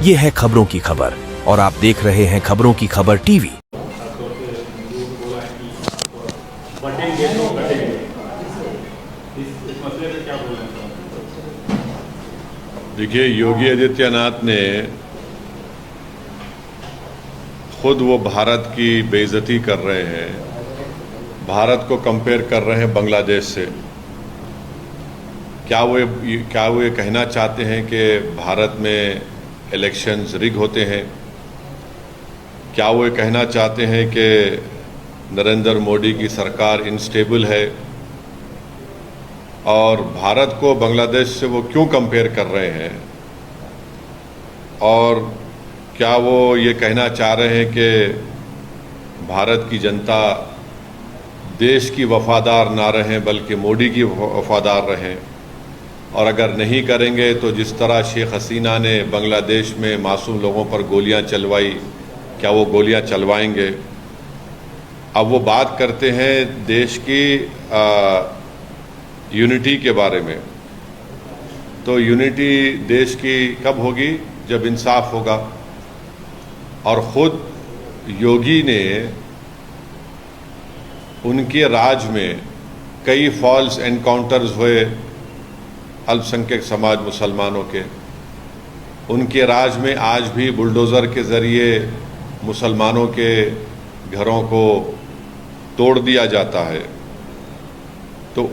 ये है खबरों की खबर और आप देख रहे हैं खबरों की खबर टीवी। देखिए, योगी आदित्यनाथ ने खुद वो भारत की बेइज्जती कर रहे हैं, भारत को कंपेयर कर रहे हैं बांग्लादेश से। क्या वो ये कहना चाहते हैं कि भारत में इलेक्शंस रिग होते हैं? क्या वो ये कहना चाहते हैं कि नरेंद्र मोदी की सरकार इनस्टेबल है? और भारत को बांग्लादेश से वो क्यों कंपेयर कर रहे हैं? और क्या वो ये कहना चाह रहे हैं कि भारत की जनता देश की वफादार ना रहें बल्कि मोदी की वफादार रहें? और अगर नहीं करेंगे तो जिस तरह शेख हसीना ने बांग्लादेश में मासूम लोगों पर गोलियां चलवाई, क्या वो गोलियां चलवाएंगे? अब वो बात करते हैं देश की यूनिटी के बारे में। तो यूनिटी देश की कब होगी? जब इंसाफ होगा। और ख़ुद योगी ने उनके राज में कई फॉल्स एनकाउंटर्स हुए अल्पसंख्यक समाज मुसलमानों के। उनके राज में आज भी बुलडोज़र के ज़रिए मुसलमानों के घरों को तोड़ दिया जाता है। तो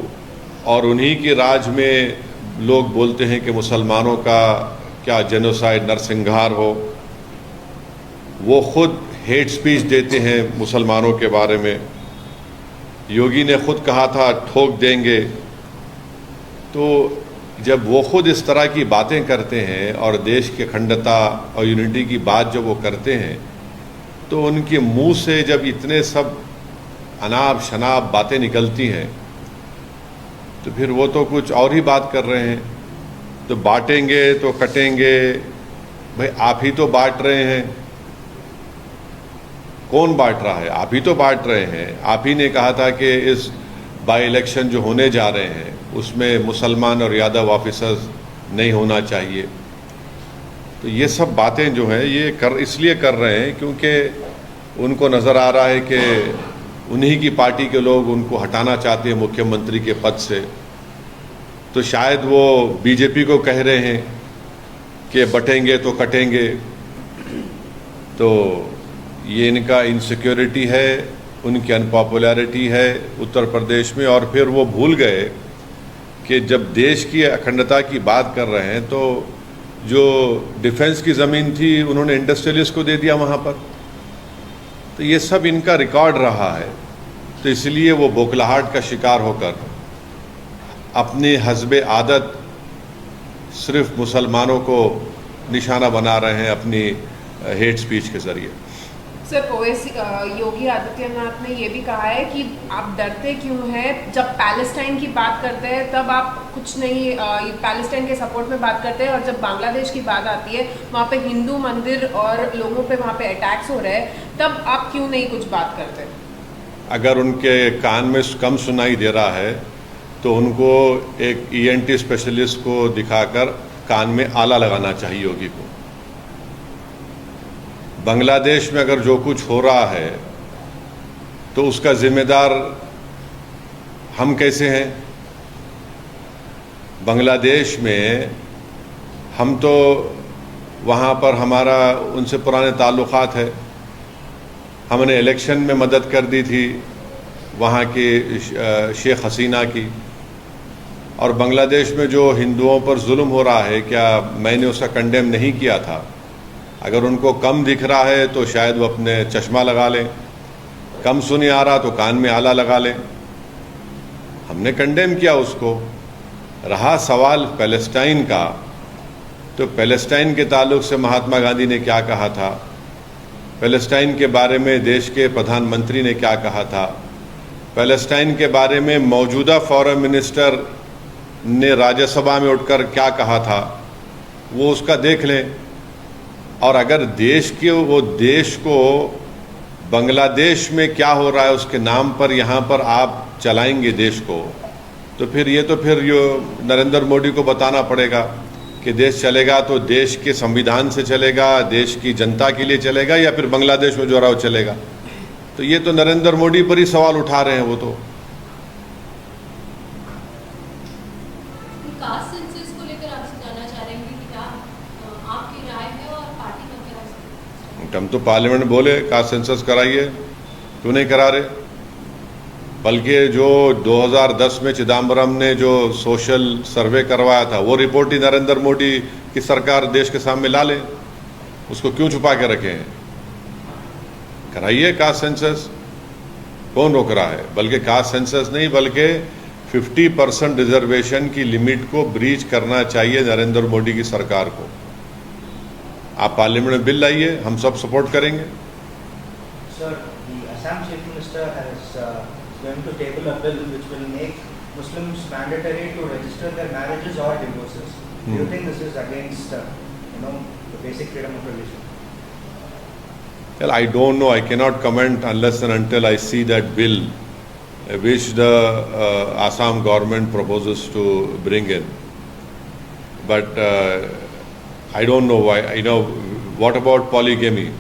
और उन्हीं के राज में लोग बोलते हैं कि मुसलमानों का क्या जेनोसाइड नरसंहार हो। वो खुद हेट स्पीच देते हैं मुसलमानों के बारे में। योगी ने खुद कहा था ठोक देंगे। तो जब वो खुद इस तरह की बातें करते हैं और देश की अखंडता और यूनिटी की बात जब वो करते हैं, तो उनके मुंह से जब इतने सब अनाप शनाप बातें निकलती हैं तो फिर वो तो कुछ और ही बात कर रहे हैं। तो बांटेंगे तो कटेंगे, भाई आप ही तो बांट रहे हैं। कौन बांट रहा है? आप ही तो बांट रहे हैं। आप ही ने कहा था कि इस बाई इलेक्शन जो होने जा रहे हैं उसमें मुसलमान और यादव ऑफिसर्स नहीं होना चाहिए। तो ये सब बातें जो हैं ये इसलिए कर रहे हैं क्योंकि उनको नज़र आ रहा है कि उन्हीं की पार्टी के लोग उनको हटाना चाहते हैं मुख्यमंत्री के पद से। तो शायद वो बीजेपी को कह रहे हैं कि बटेंगे तो कटेंगे। तो ये इनका इनसिक्योरिटी है, उनकी अनपॉपुलैरिटी है उत्तर प्रदेश में। और फिर वो भूल गए कि जब देश की अखंडता की बात कर रहे हैं तो जो डिफेंस की ज़मीन थी उन्होंने इंडस्ट्रियलिस्ट को दे दिया वहाँ पर। तो ये सब इनका रिकॉर्ड रहा है। तो इसलिए वो बौखलाहट का शिकार होकर अपनी हस्बे आदत सिर्फ मुसलमानों को निशाना बना रहे हैं अपनी हेट स्पीच के ज़रिए। सर, ओवैसी योगी आदित्यनाथ ने ये भी कहा है कि आप डरते क्यों हैं? जब पैलेस्टाइन की बात करते हैं तब आप कुछ नहीं, पैलेस्टाइन के सपोर्ट में बात करते हैं, और जब बांग्लादेश की बात आती है वहाँ पे हिंदू मंदिर और लोगों पे वहाँ पे अटैक्स हो रहे हैं, तब आप क्यों नहीं कुछ बात करते? अगर उनके कान में कम सुनाई दे रहा है तो उनको एक ENT स्पेशलिस्ट को दिखाकर कान में आला लगाना चाहिए योगी को। बांग्लादेश में अगर जो कुछ हो रहा है तो उसका जिम्मेदार हम कैसे हैं? बांग्लादेश में हम तो वहाँ पर हमारा उनसे पुराने ताल्लुक़ात है। हमने इलेक्शन में मदद कर दी थी वहाँ की शेख हसीना की। और बांग्लादेश में जो हिंदुओं पर जुल्म हो रहा है, क्या मैंने उसका कंडेम नहीं किया था? अगर उनको कम दिख रहा है तो शायद वो अपने चश्मा लगा लें, कम सुने आ रहा तो कान में आला लगा लें। हमने कंडेम किया उसको। रहा सवाल पैलेस्टाइन का, तो पैलेस्टाइन के ताल्लुक से महात्मा गांधी ने क्या कहा था, पैलेस्टाइन के बारे में देश के प्रधानमंत्री ने क्या कहा था, पैलेस्टाइन के बारे में मौजूदा फॉरेन मिनिस्टर ने राज्यसभा में उठकर क्या कहा था, वो उसका देख लें। और अगर देश को बांग्लादेश में क्या हो रहा है उसके नाम पर यहाँ पर आप चलाएंगे देश को, तो फिर ये नरेंद्र मोदी को बताना पड़ेगा कि देश चलेगा तो देश के संविधान से चलेगा, देश की जनता के लिए चलेगा, या फिर बांग्लादेश में जो रहा वो चलेगा। तो ये तो नरेंद्र मोदी पर ही सवाल उठा रहे हैं वो तो। कास्ट सेंसस को लेकर आपसे जानना चाह रहे हैं कि क्या आपकी राय है और पार्टी का क्या राय? हम तो पार्लियामेंट में बोले कास्ट सेंसस कराइए, क्यों नहीं करा रहे? बल्कि जो 2010 में चिदम्बरम ने जो सोशल सर्वे करवाया था वो रिपोर्ट ही नरेंद्र मोदी की सरकार देश के सामने ला ले, उसको क्यों छुपा के रखे हैं? कराइए कास्ट सेंसस, कौन रोक रहा है? बल्कि कास्ट सेंसस नहीं, बल्कि 50% रिजर्वेशन की लिमिट को ब्रीच करना चाहिए नरेंद्र मोदी की सरकार को। आप पार्लियामेंट में बिल लाइए, हम सब सपोर्ट करेंगे। Sir, the Assam Chief Minister is going to table a bill which will make Muslims mandatory to register their marriages or divorces. Do you think this is against, the basic freedom of religion? Well, I don't know. I cannot comment unless and until I see that bill which the Assam government proposes to bring in. But I don't know why. What about polygamy?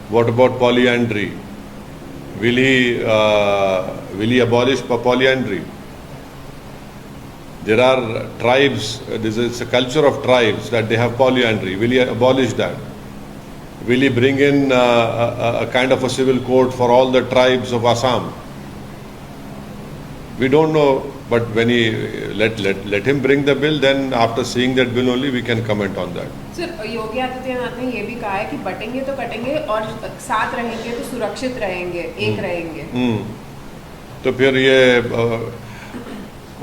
What about polyandry? Will he abolish polyandry? There are tribes, this is a culture of tribes that they have polyandry. Will he abolish that? Will he bring in a kind of a civil code for all the tribes of Assam? We don't know, but when he let him bring the bill, then after seeing that bill only we can comment on that. Sir, Yogi Adityanath ने ये भी कहा है कि बटेंगे तो कटेंगे और साथ रहेंगे तो सुरक्षित रहेंगे, एक रहेंगे। तो फिर ये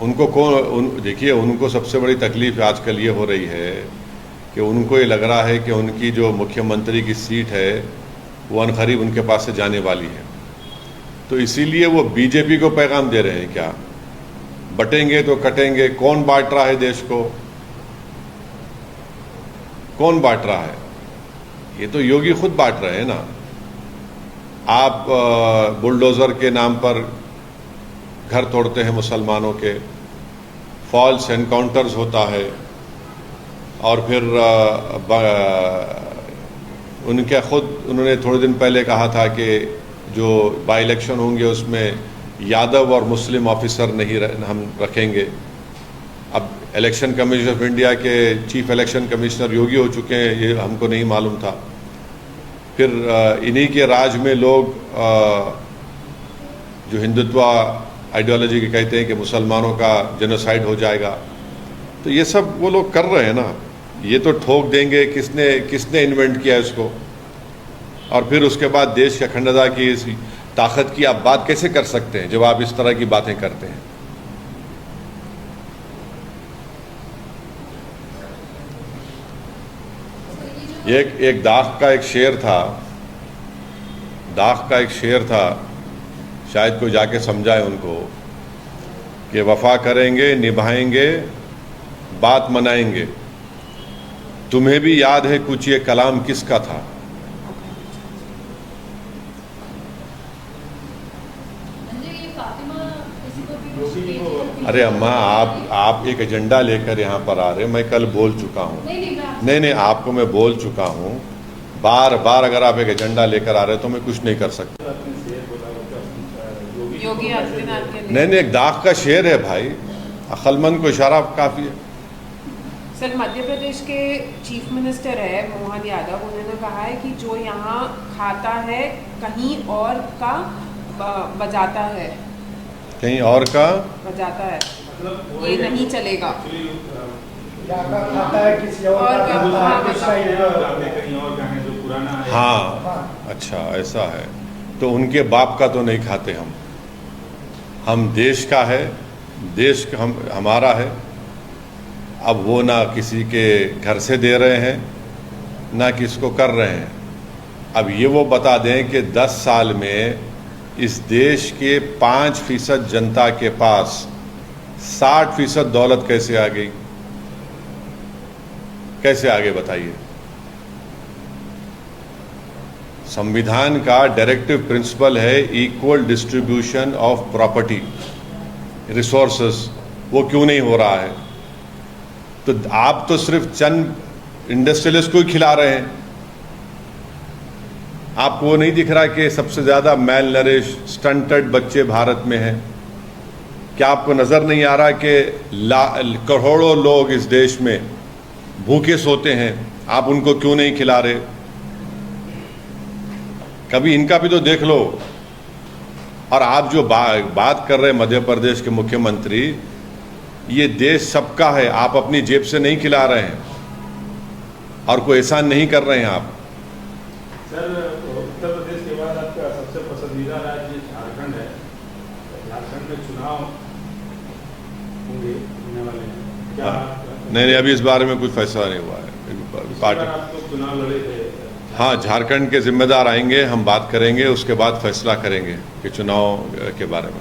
उनको देखिए, उनको सबसे बड़ी तकलीफ आजकल ये हो रही है कि उनको ये लग रहा है कि उनकी जो मुख्यमंत्री की सीट है वो अनकरीब उनके पास से जाने वाली है। तो इसीलिए वो बीजेपी को पैगाम दे रहे हैं, क्या बटेंगे तो कटेंगे। कौन बांट रहा है देश को? कौन बांट रहा है? ये तो योगी खुद बांट रहे हैं ना। आप बुलडोजर के नाम पर घर तोड़ते हैं मुसलमानों के, फॉल्स एनकाउंटर्स होता है, और फिर उन्होंने थोड़े दिन पहले कहा था कि जो बाई इलेक्शन होंगे उसमें यादव और मुस्लिम ऑफिसर नहीं हम रखेंगे। अब इलेक्शन कमीशन ऑफ इंडिया के चीफ इलेक्शन कमिश्नर योगी हो चुके हैं, ये हमको नहीं मालूम था। फिर इन्हीं के राज में लोग जो हिंदुत्व आइडियोलॉजी के कहते हैं कि मुसलमानों का जेनोसाइड हो जाएगा। तो ये सब वो लोग कर रहे हैं ना। ये तो ठोक देंगे किसने इन्वेंट किया इसको, और फिर उसके बाद देश की अखंडता की इस ताकत की आप बात कैसे कर सकते हैं जब आप इस तरह की बातें करते हैं? एक दाख का एक शेर था, शायद कोई जाके समझाए उनको कि वफा करेंगे, निभाएंगे, बात मनाएंगे। तुम्हें भी याद है कुछ ये कलाम किसका था? अरे अम्मा, आप एक एजेंडा लेकर यहाँ पर आ रहे हैं। मैं कल बोल चुका हूँ। नहीं, आपको मैं बोल चुका हूँ। बार बार अगर आप एक एजेंडा लेकर आ रहे हैं तो मैं कुछ नहीं कर सकता। योगी आदित्यनाथ के नहीं, एक दाग का शेर है भाई, अक्लमंद को इशारा काफ़ी है। सर, मध्य प्रदेश के चीफ मिनिस्टर है मोहन यादव, उन्होंने कहा है कि जो यहाँ खाता है कहीं और का बजाता है, कहीं और का बजाता है, ये नहीं चलेगा। खाता है किसी और का। हाँ, अच्छा ऐसा है। तो उनके बाप का तो नहीं खाते हम देश का है, देश हमारा है। अब वो ना किसी के घर से दे रहे हैं ना किसको कर रहे हैं। अब ये वो बता दें कि 10 साल में इस देश के 5% जनता के पास 60% दौलत कैसे आ गई? कैसे आगे बताइए? संविधान का डायरेक्टिव प्रिंसिपल है equal distribution of property resources. वो क्यों नहीं हो रहा है? तो आप तो सिर्फ चंद इंडस्ट्रियलिस्ट को ही खिला रहे हैं। आपको वो नहीं दिख रहा कि सबसे ज़्यादा मेल नरिश स्टंटेड बच्चे भारत में हैं? क्या आपको नज़र नहीं आ रहा कि करोड़ों लोग इस देश में भूखे सोते हैं, आप उनको क्यों नहीं खिला रहे? कभी इनका भी तो देख लो। और आप जो बात कर रहे हैं मध्य प्रदेश के मुख्यमंत्री, ये देश सबका है, आप अपनी जेब से नहीं खिला रहे हैं और कोई एहसान नहीं कर रहे हैं आप। सर, उत्तर प्रदेश के बाद आपका सबसे पसंदीदा राज्य झारखंड है। झारखंड में चुनाव होंगे, होने वाले हैं क्या? नहीं, अभी इस बारे में कुछ फैसला नहीं हुआ है पार्टी। आप तो चुनाव लड़े थे। हाँ, झारखंड के जिम्मेदार आएंगे, हम बात करेंगे, उसके बाद फैसला करेंगे कि चुनाव के बारे में।